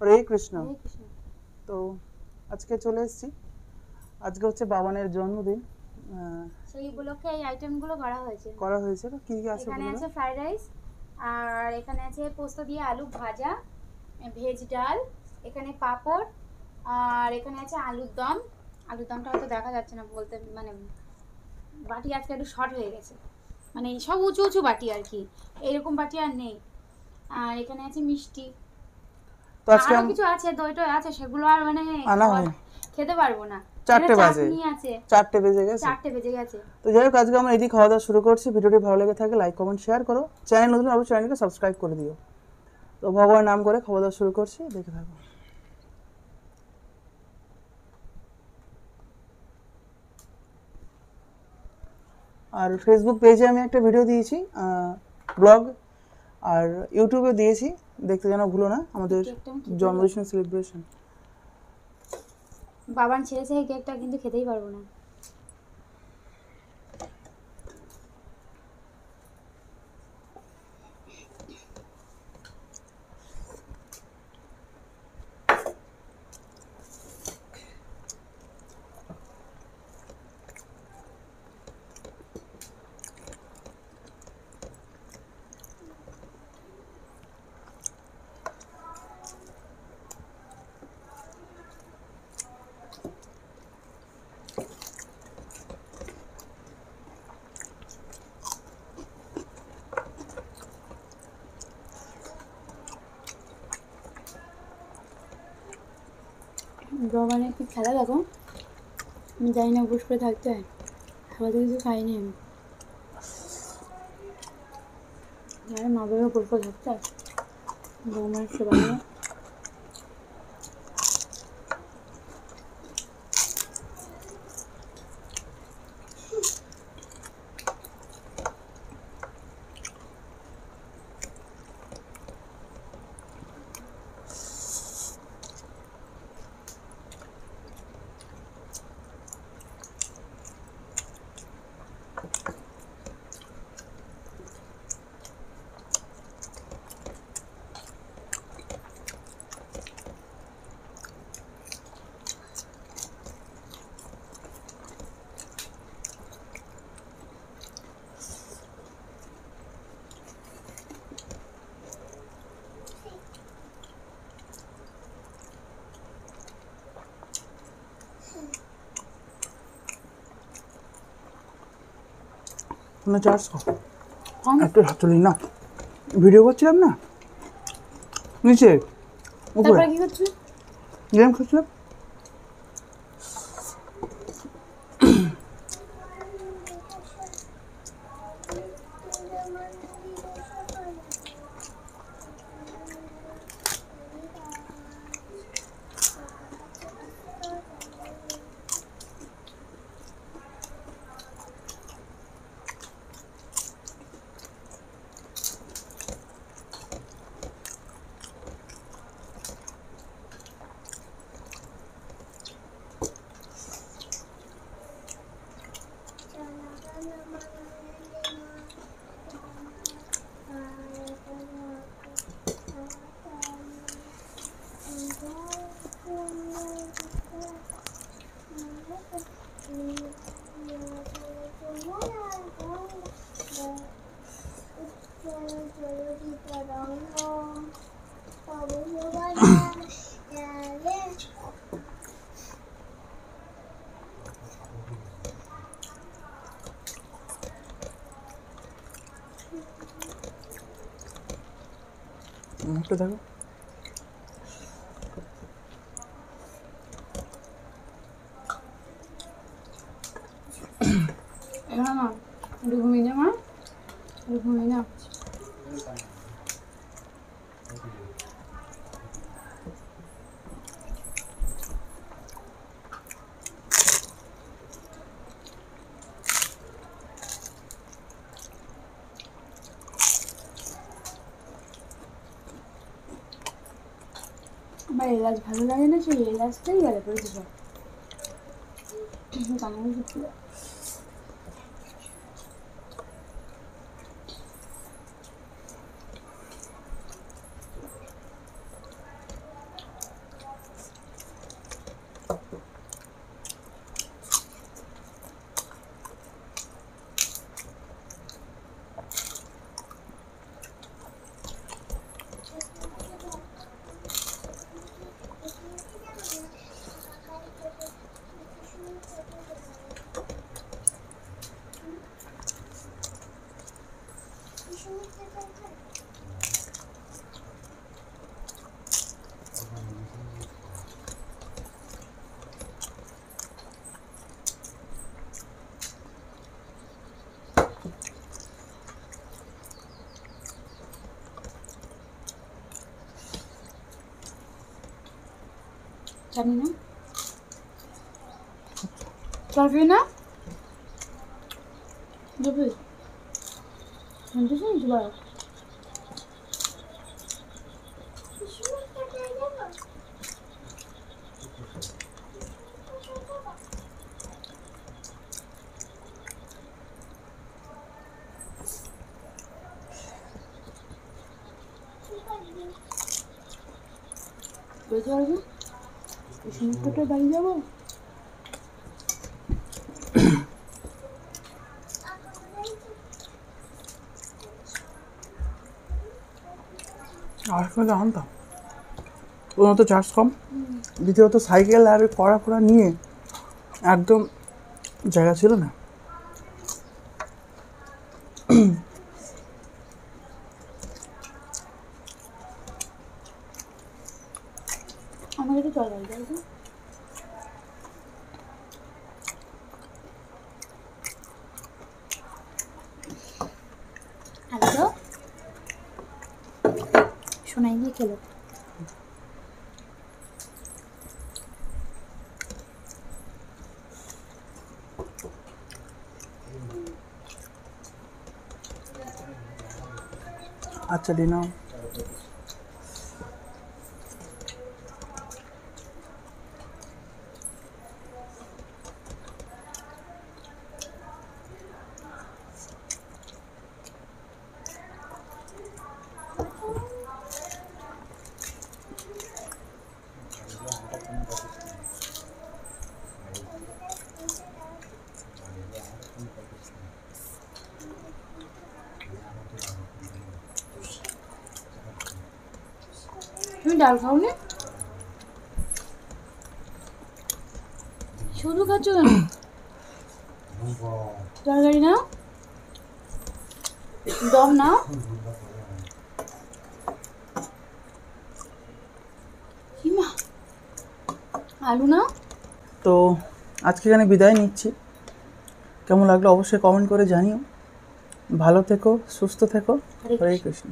হরে কৃষ্ণ। হরে কৃষ্ণ। তো আজকে চলে এসেছি, আজকে হচ্ছে বাবানের জন্মদিন, সেই উপলক্ষে এই আইটেমগুলো করা হয়েছে। কি কি আছে? এখানে আছে ফ্রাইড রাইস, আর এখানে আছে পোস্ত দিয়ে আলু ভাজা, ভেজ ডাল, এখানে পাঁপড়, আর এখানে আছে আলুর দম। আলুর দমটা হয়তো দেখা যাচ্ছে না বলতে, মানে বাটি আজকে একটু শর্ট হয়ে গেছে, মানে সব উঁচু উঁচু বাটি আর কি, এরকম বাটি আর নেই। আর এখানে আছে মিষ্টি, তো আজকে আরো কিছু আছে, দই টই আছে, সেগুলো আর মানে আনা হয় খেতে পারবো না। 4টে বাজে, চাটনি আছে, 4টে বেজে গেছে। 4টে বেজে গেছে। তো যাই হোক, আজকে আমরা এদিকে খাওয়া দাওয়া শুরু করছি। ভিডিওটি ভালো লেগে থাকে লাইক কমেন্ট শেয়ার করো, চ্যানেল নতুন অবশ্যই চ্যানেলকে সাবস্ক্রাইব করে দিও। তো ভগবানের নাম করে খাওয়া দাওয়া শুরু করছি, দেখে থাকো। আর ফেসবুক পেজে আমি একটা ভিডিও দিয়েছি, ব্লগ, আর ইউটিউবে দিয়েছি, দেখতে যেন ভুলো না আমাদের জন্মদিন সেলিব্রেশন। বাবান ছেড়েছে এই কেকটা, কিন্তু খেতেই পারবো না। বাবানের কি খেলা দেখো, আমি জানি না, উপোস করে থাকতে হয়। খাওয়া তো কিছু খাইনি আমি, জানি মা বাবা উপোস করে থাকতে হয়। বাবার সেবা নিয়ে না চারশো একটু হাত তুলি না, ভিডিও করছিলাম না নিচে উপরে, তারপরে কি করছিস? গেম খেলছিলাম। একটু দেখো, মা একটু ঘুমিয়ে যা, মা একটু ঘুমিয়ে যা। আমার এলাচ ভালো লাগে না, সেই এলাচটাই গেলে পড়েছে সব। কামড় দিচ্ছিল। চাটনি না চাটনি না যাবে শুনতে শুনছি বল বলতে পারবো সমুদ্রটা বাড়ি যাবো আর করে আনতাম প্রথমত চার্জ কম, দ্বিতীয়ত সাইকেল আর কড়া ফড়া নিয়ে একদম জায়গা ছিল না। আমাকে তো চল বাড়ি যাবো আলু তো শোনাই দিয়ে খেলো আচ্ছা ডিনা তুমি ডাল খাও না শুধু খাচ্ছ কেন তরকারি নাও দম নাও হিমা আলু নাও তো আজকে এখানে বিদায় নিচ্ছি। কেমন লাগলো অবশ্যই কমেন্ট করে জানিও। ভালো থেকো, সুস্থ থেকো। হরে কৃষ্ণ।